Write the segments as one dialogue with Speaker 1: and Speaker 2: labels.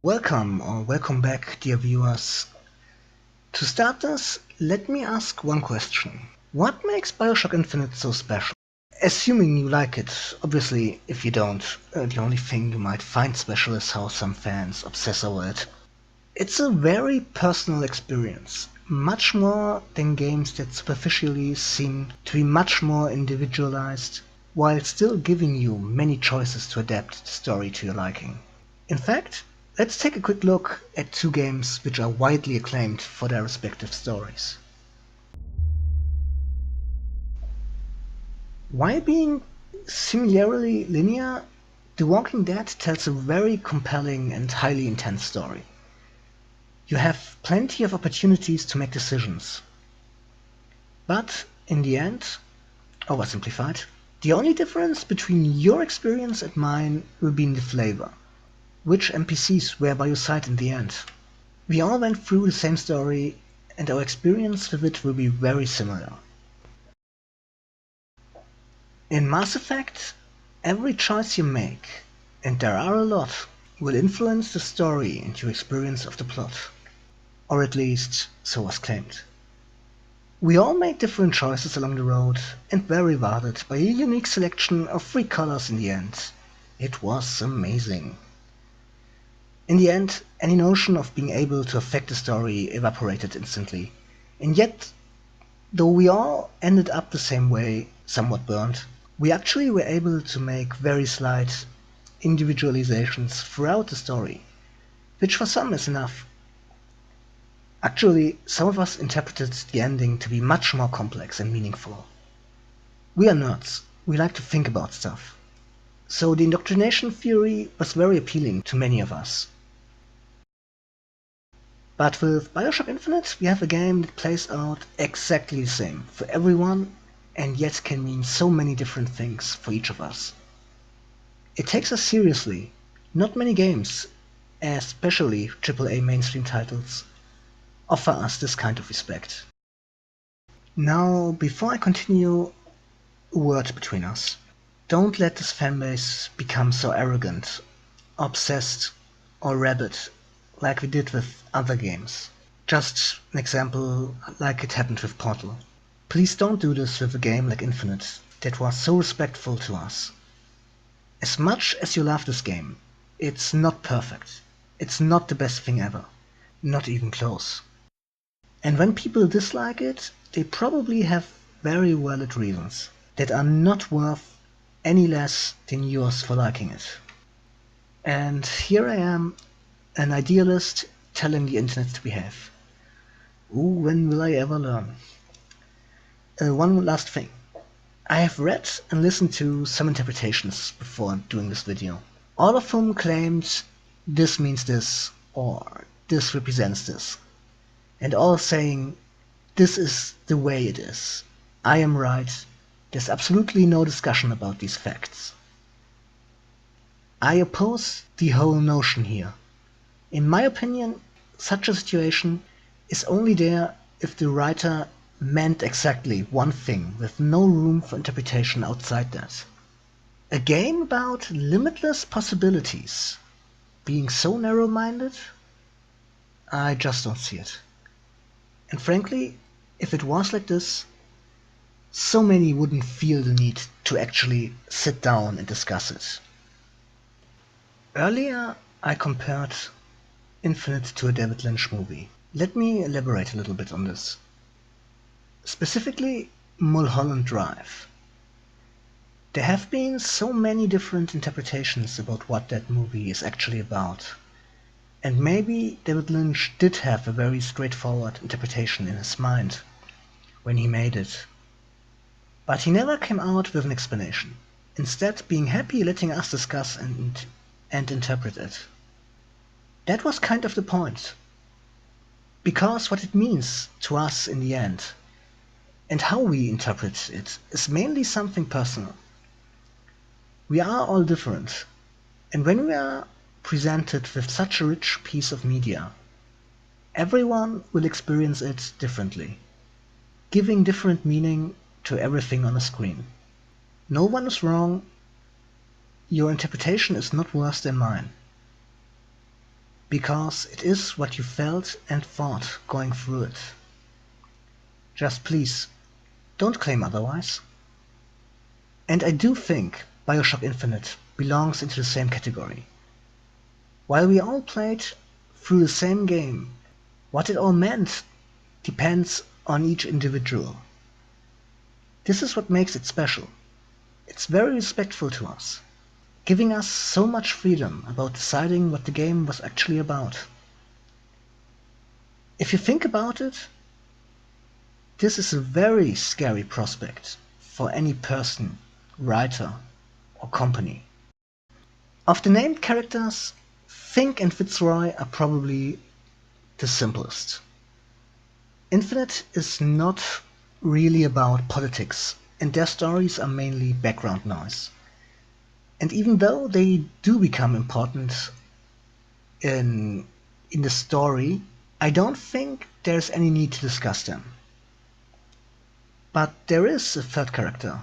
Speaker 1: Welcome back, dear viewers. To start this, let me ask one question. What makes Bioshock Infinite so special? Assuming you like it, obviously, if you don't, the only thing you might find special is how some fans obsess over it. It's a very personal experience, much more than games that superficially seem to be much more individualized, while still giving you many choices to adapt the story to your liking. In fact, let's take a quick look at two games which are widely acclaimed for their respective stories. While being similarly linear, The Walking Dead tells a very compelling and highly intense story. You have plenty of opportunities to make decisions. But in the end, oversimplified, the only difference between your experience and mine will be in the flavor. Which NPCs were by your side in the end? We all went through the same story, and our experience with it will be very similar. In Mass Effect, every choice you make, and there are a lot, will influence the story and your experience of the plot. Or at least, so was claimed. We all made different choices along the road, and were rewarded by a unique selection of 3 colors in the end. It was amazing. In the end, any notion of being able to affect the story evaporated instantly. And yet, though we all ended up the same way, somewhat burnt, we actually were able to make very slight individualizations throughout the story, which for some is enough. Actually, some of us interpreted the ending to be much more complex and meaningful. We are nerds. We like to think about stuff. So the indoctrination theory was very appealing to many of us. But with Bioshock Infinite, we have a game that plays out exactly the same for everyone, and yet can mean so many different things for each of us. It takes us seriously. Not many games, especially AAA mainstream titles, offer us this kind of respect. Now, before I continue, a word between us. Don't let this fanbase become so arrogant, obsessed, or rabid like we did with other games. Just an example like it happened with Portal. Please don't do this with a game like Infinite that was so respectful to us. As much as you love this game, it's not perfect. It's not the best thing ever. Not even close. And when people dislike it, they probably have very valid reasons that are not worth any less than yours for liking it. And here I am, an idealist telling the internet to behave. Ooh, when will I ever learn? One last thing. I have read and listened to some interpretations before doing this video. All of whom claimed this means this, or this represents this. And all saying, this is the way it is. I am right. There's absolutely no discussion about these facts. I oppose the whole notion here. In my opinion, such a situation is only there if the writer meant exactly one thing with no room for interpretation outside that. A game about limitless possibilities being so narrow-minded? I just don't see it. And frankly, if it was like this, so many wouldn't feel the need to actually sit down and discuss it. Earlier, I compared Infinite to a David Lynch movie. Let me elaborate a little bit on this. Specifically, Mulholland Drive. There have been so many different interpretations about what that movie is actually about. And maybe David Lynch did have a very straightforward interpretation in his mind when he made it. But he never came out with an explanation, instead being happy letting us discuss and interpret it. That was kind of the point. Because what it means to us in the end, and how we interpret it, is mainly something personal. We are all different, and when we are presented with such a rich piece of media, everyone will experience it differently, giving different meaning to everything on the screen. No one is wrong. Your interpretation is not worse than mine. because it is what you felt and thought going through it. Just please, don't claim otherwise. And I do think Bioshock Infinite belongs into the same category. While we all played through the same game, what it all meant depends on each individual. This is what makes it special. It's very respectful to us, giving us so much freedom about deciding what the game was actually about. If you think about it, this is a very scary prospect for any person, writer, or company. Of the named characters, Fink and Fitzroy are probably the simplest. Infinite is not really about politics, and their stories are mainly background noise. And even though they do become important in the story, I don't think there's any need to discuss them. But there is a third character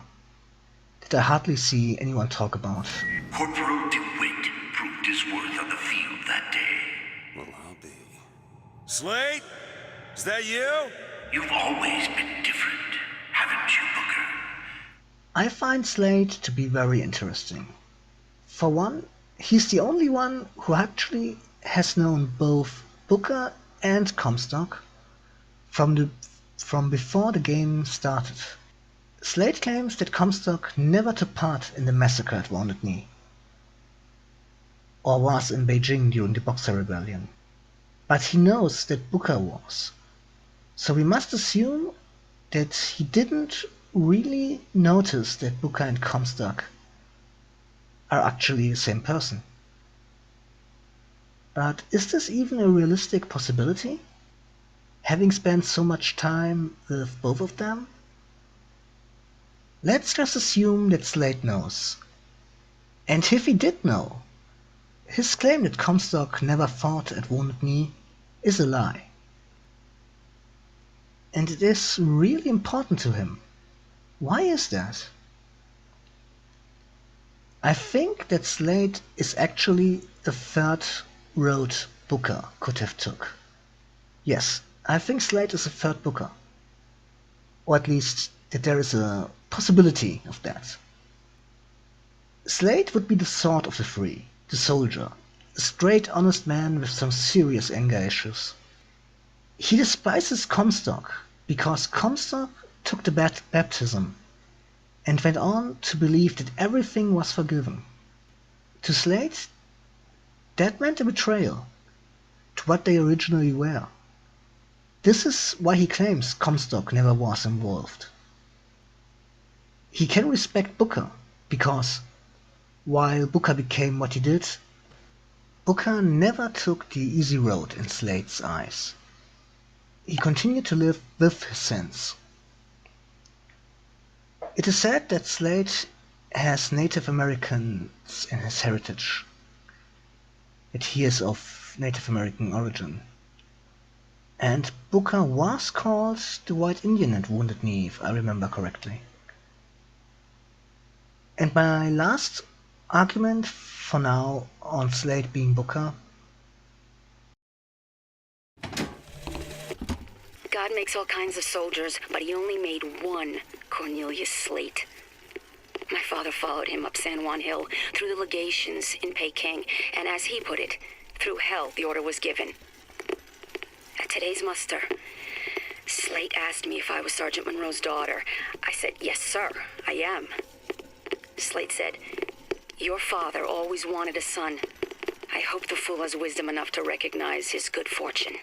Speaker 1: that I hardly see anyone talk about.
Speaker 2: Corporal DeWitt proved his worth on the field that day.
Speaker 3: Well, I'll be. Slade? Is that you?
Speaker 2: You've always been different, haven't you, Booker?
Speaker 1: I find Slade to be very interesting. For one, he's the only one who actually has known both Booker and Comstock from before the game started. Slade claims that Comstock never took part in the massacre at Wounded Knee, or was in Beijing during the Boxer Rebellion. But he knows that Booker was. So we must assume that he didn't really notice that Booker and Comstock are actually the same person. But is this even a realistic possibility? Having spent so much time with both of them? Let's just assume that Slade knows. And if he did know, his claim that Comstock never fought at Wounded Knee is a lie. And it is really important to him. Why is that? I think that Slade is actually the third road Booker could have took. Yes, I think Slade is a third Booker. Or at least that there is a possibility of that. Slade would be the sword of the three, the soldier, a straight honest man with some serious anger issues. He despises Comstock because Comstock took the baptism and went on to believe that everything was forgiven. To Slade, that meant a betrayal to what they originally were. This is why he claims Comstock never was involved. He can respect Booker because, while Booker became what he did, Booker never took the easy road in Slade's eyes. He continued to live with his sins. It is said that Slade has Native Americans in his heritage, that he is of Native American origin. And Booker was called the White Indian at Wounded Knee, if I remember correctly. And my last argument for now on Slade being Booker.
Speaker 4: God makes all kinds of soldiers, but he only made one, Cornelius Slate. My father followed him up San Juan Hill, through the legations in Peking, and as he put it, through hell the order was given. At today's muster, Slate asked me if I was Sergeant Monroe's daughter. I said, yes, sir, I am. Slate said, your father always wanted a son. I hope the fool has wisdom enough to recognize his good fortune.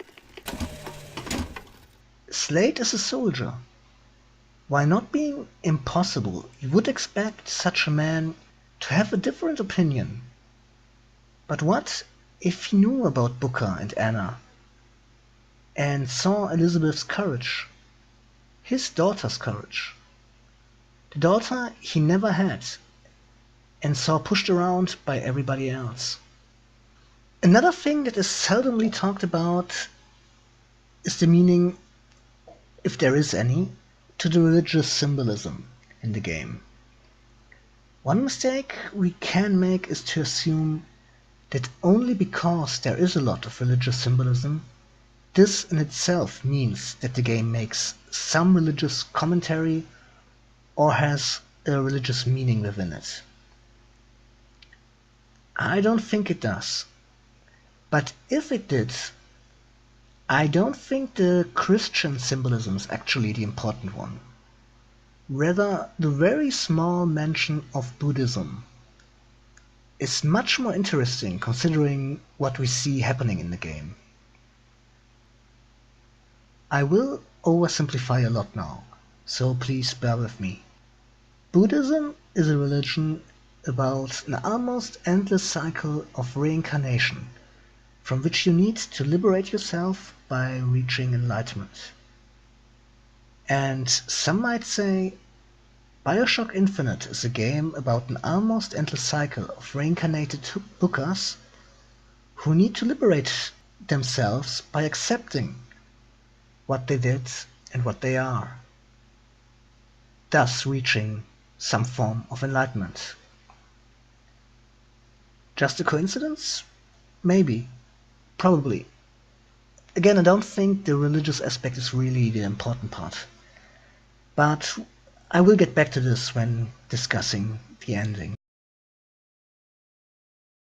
Speaker 1: Slade is a soldier. While not being impossible, you would expect such a man to have a different opinion. But what if he knew about Booker and Anna, and saw Elizabeth's courage, his daughter's courage, the daughter he never had, and saw pushed around by everybody else? Another thing that is seldomly talked about is the meaning, if there is any, to the religious symbolism in the game. One mistake we can make is to assume that only because there is a lot of religious symbolism, this in itself means that the game makes some religious commentary or has a religious meaning within it. I don't think it does. But if it did, I don't think the Christian symbolism is actually the important one. Rather, the very small mention of Buddhism is much more interesting considering what we see happening in the game. I will oversimplify a lot now, so please bear with me. Buddhism is a religion about an almost endless cycle of reincarnation, from which you need to liberate yourself by reaching enlightenment. And some might say Bioshock Infinite is a game about an almost endless cycle of reincarnated bookers who need to liberate themselves by accepting what they did and what they are, thus reaching some form of enlightenment. Just a coincidence? Maybe. Probably. Again, I don't think the religious aspect is really the important part. But I will get back to this when discussing the ending.